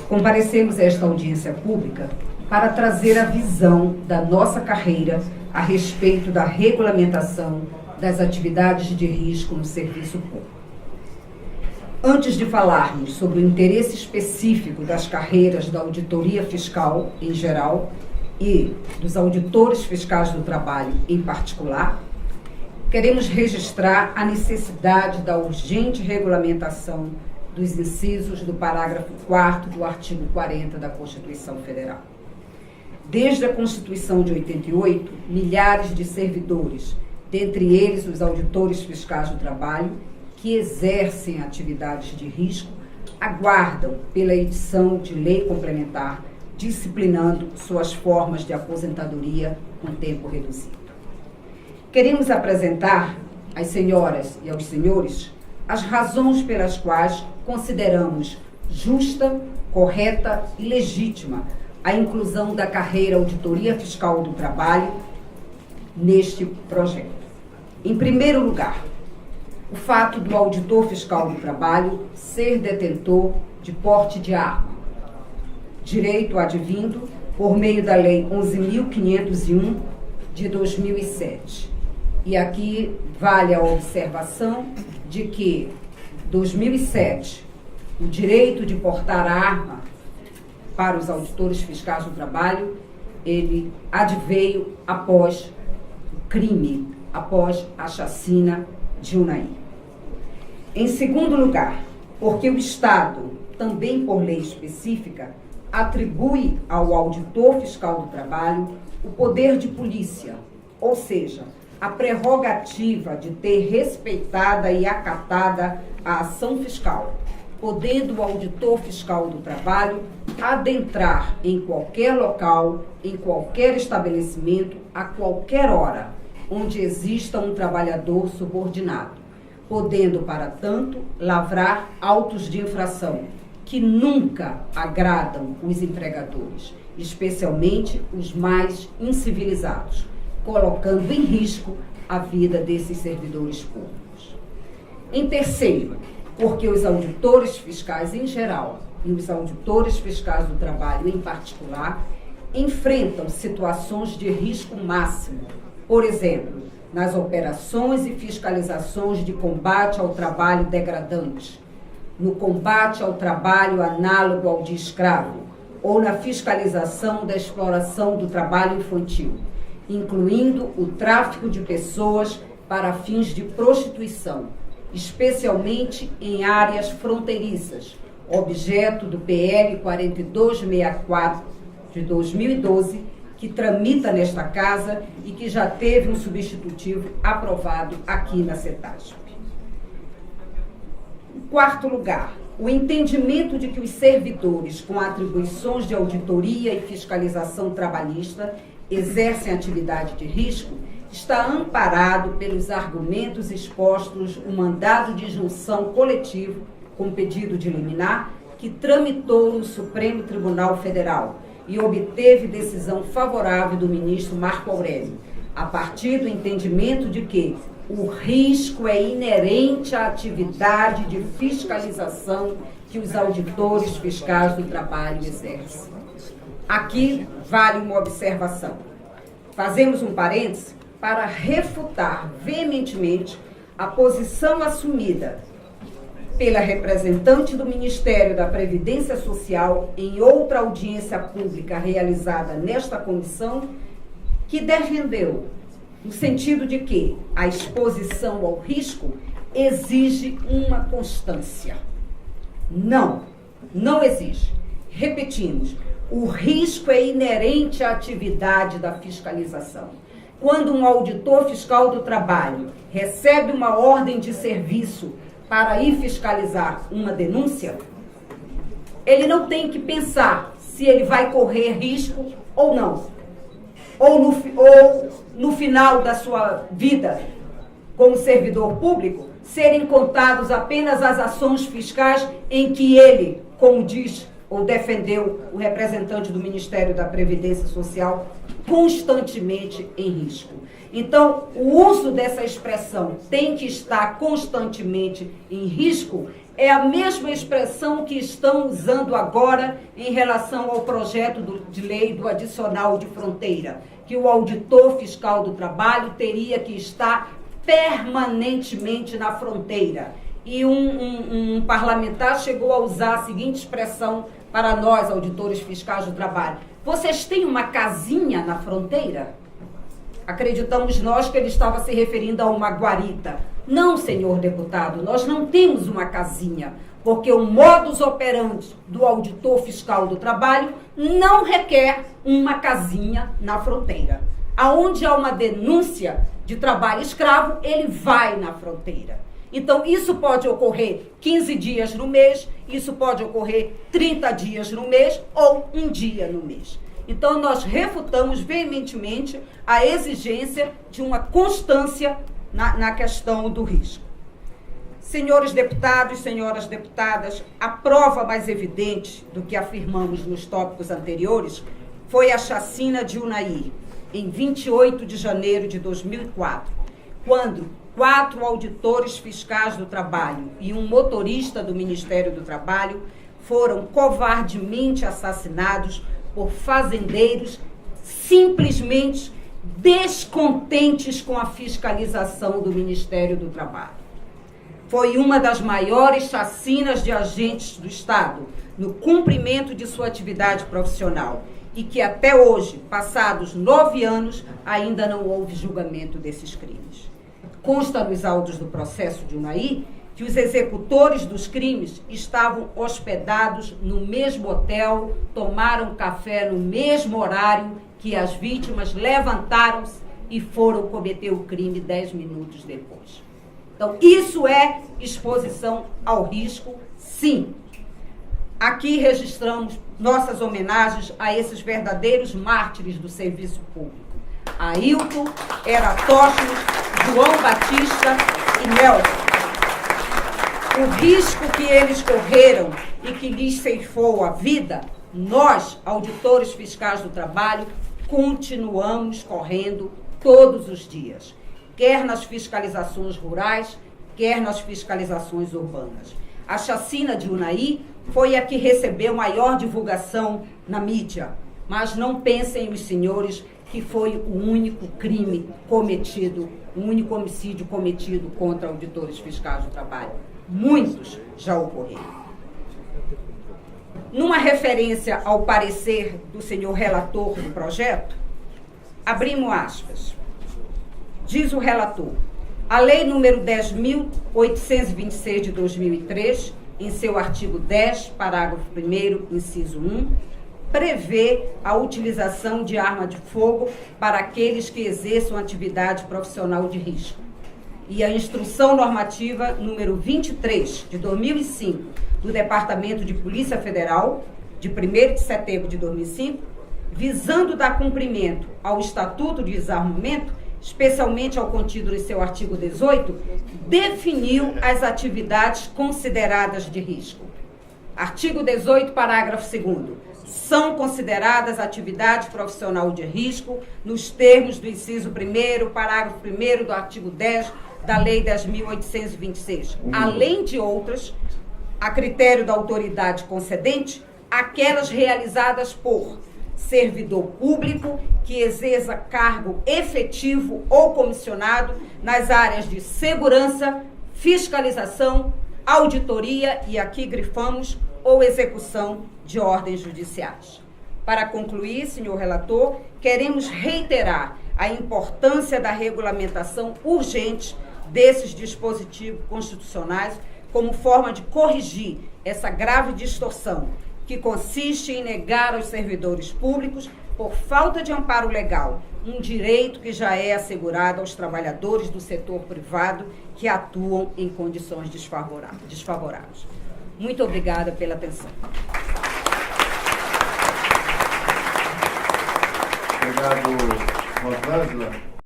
Comparecemos a esta audiência pública para trazer a visão da nossa carreira a respeito da regulamentação das atividades de risco no serviço público. Antes de falarmos sobre o interesse específico das carreiras da auditoria fiscal em geral e dos auditores fiscais do trabalho em particular, queremos registrar a necessidade da urgente regulamentação dos incisos do parágrafo 4º do artigo 40 da Constituição Federal. Desde a Constituição de 88, milhares de servidores, dentre eles os auditores fiscais do trabalho, que exercem atividades de risco, aguardam pela edição de lei complementar, disciplinando suas formas de aposentadoria com tempo reduzido. Queremos apresentar às senhoras e aos senhores as razões pelas quais consideramos justa, correta e legítima a inclusão da carreira Auditoria Fiscal do Trabalho neste projeto. Em primeiro lugar, o fato do auditor fiscal do trabalho ser detentor de porte de arma, direito advindo por meio da Lei 11.501 de 2007. E aqui vale a observação de que, em 2007, o direito de portar arma para os auditores fiscais do trabalho, ele adveio após o crime, após a chacina de Unai. Em segundo lugar, porque o Estado, também por lei específica, atribui ao auditor fiscal do trabalho o poder de polícia, ou seja, a prerrogativa de ter respeitada e acatada a ação fiscal, podendo o auditor fiscal do trabalho adentrar em qualquer local, em qualquer estabelecimento, a qualquer hora, onde exista um trabalhador subordinado, podendo, para tanto, lavrar autos de infração, que nunca agradam os empregadores, especialmente os mais incivilizados, colocando em risco a vida desses servidores públicos. Em terceiro, porque os auditores fiscais em geral e os auditores fiscais do trabalho em particular enfrentam situações de risco máximo, por exemplo, nas operações e fiscalizações de combate ao trabalho degradante, no combate ao trabalho análogo ao de escravo ou na fiscalização da exploração do trabalho infantil, incluindo o tráfico de pessoas para fins de prostituição, especialmente em áreas fronteiriças, objeto do PL 4264 de 2012, que tramita nesta casa e que já teve um substitutivo aprovado aqui na CETASP. Em quarto lugar, o entendimento de que os servidores com atribuições de auditoria e fiscalização trabalhista exercem atividade de risco está amparado pelos argumentos expostos no mandado de junção coletivo com pedido de liminar que tramitou no Supremo Tribunal Federal e obteve decisão favorável do ministro Marco Aurélio, a partir do entendimento de que o risco é inerente à atividade de fiscalização que os auditores fiscais do trabalho exercem. Aqui vale uma observação. Fazemos um parêntese para refutar veementemente a posição assumida pela representante do Ministério da Previdência Social em outra audiência pública realizada nesta comissão, que defendeu no sentido de que a exposição ao risco exige uma constância. Não exige. Repetimos, o risco é inerente à atividade da fiscalização. Quando um auditor fiscal do trabalho recebe uma ordem de serviço para ir fiscalizar uma denúncia, ele não tem que pensar se ele vai correr risco ou não. Ou no final da sua vida como servidor público, serem contados apenas as ações fiscais em que ele, como diz ou defendeu o representante do Ministério da Previdência Social, constantemente em risco. Então, o uso dessa expressão tem que estar constantemente em risco é a mesma expressão que estão usando agora em relação ao projeto de lei do adicional de fronteira, que o auditor fiscal do trabalho teria que estar permanentemente na fronteira. E um parlamentar chegou a usar a seguinte expressão para nós, auditores fiscais do trabalho: vocês têm uma casinha na fronteira? Acreditamos nós que ele estava se referindo a uma guarita. Não, senhor deputado, nós não temos uma casinha, porque o modus operandi do auditor fiscal do trabalho não requer uma casinha na fronteira. Aonde há uma denúncia de trabalho escravo, ele vai na fronteira. Então, isso pode ocorrer 15 dias no mês, isso pode ocorrer 30 dias no mês ou um dia no mês. Então, nós refutamos veementemente a exigência de uma constância na questão do risco. Senhores deputados, senhoras deputadas, a prova mais evidente do que afirmamos nos tópicos anteriores foi a chacina de Unai, em 28 de janeiro de 2004, quando 4 auditores fiscais do trabalho e um motorista do Ministério do Trabalho foram covardemente assassinados por fazendeiros simplesmente descontentes com a fiscalização do Ministério do Trabalho. Foi uma das maiores chacinas de agentes do Estado no cumprimento de sua atividade profissional e que até hoje, passados 9 anos, ainda não houve julgamento desses crimes. Consta nos autos do processo de Unai que os executores dos crimes estavam hospedados no mesmo hotel, tomaram café no mesmo horário que as vítimas levantaram-se e foram cometer o crime 10 minutos depois. Então, isso é exposição ao risco, sim. Aqui registramos nossas homenagens a esses verdadeiros mártires do serviço público: Ailton, Eratóstenes, João Batista e Nelson. O risco que eles correram e que lhes ceifou a vida, nós, auditores fiscais do trabalho, continuamos correndo todos os dias, quer nas fiscalizações rurais, quer nas fiscalizações urbanas. A chacina de Unai foi a que recebeu maior divulgação na mídia, mas não pensem os senhores que foi o único crime cometido, o único homicídio cometido contra auditores fiscais do trabalho. Muitos já ocorreram. Numa referência ao parecer do senhor relator do projeto, abrimos aspas. Diz o relator: a Lei número 10.826 de 2003, em seu artigo 10, parágrafo 1º, inciso 1, prevê a utilização de arma de fogo para aqueles que exerçam atividade profissional de risco. E a Instrução Normativa número 23, de 2005, do Departamento de Polícia Federal, de 1º de setembro de 2005, visando dar cumprimento ao Estatuto de Desarmamento, especialmente ao contido em seu artigo 18, definiu as atividades consideradas de risco. Artigo 18, parágrafo 2º. São consideradas atividade profissional de risco nos termos do inciso 1º, parágrafo 1º do artigo 10 da Lei 10.826, além de outras, a critério da autoridade concedente, aquelas realizadas por servidor público que exerça cargo efetivo ou comissionado nas áreas de segurança, fiscalização, auditoria e aqui grifamos, ou execução de ordens judiciais. Para concluir, senhor relator, queremos reiterar a importância da regulamentação urgente desses dispositivos constitucionais como forma de corrigir essa grave distorção que consiste em negar aos servidores públicos, por falta de amparo legal, um direito que já é assegurado aos trabalhadores do setor privado que atuam em condições desfavoráveis. Muito obrigada pela atenção. Obrigado, Rosângela.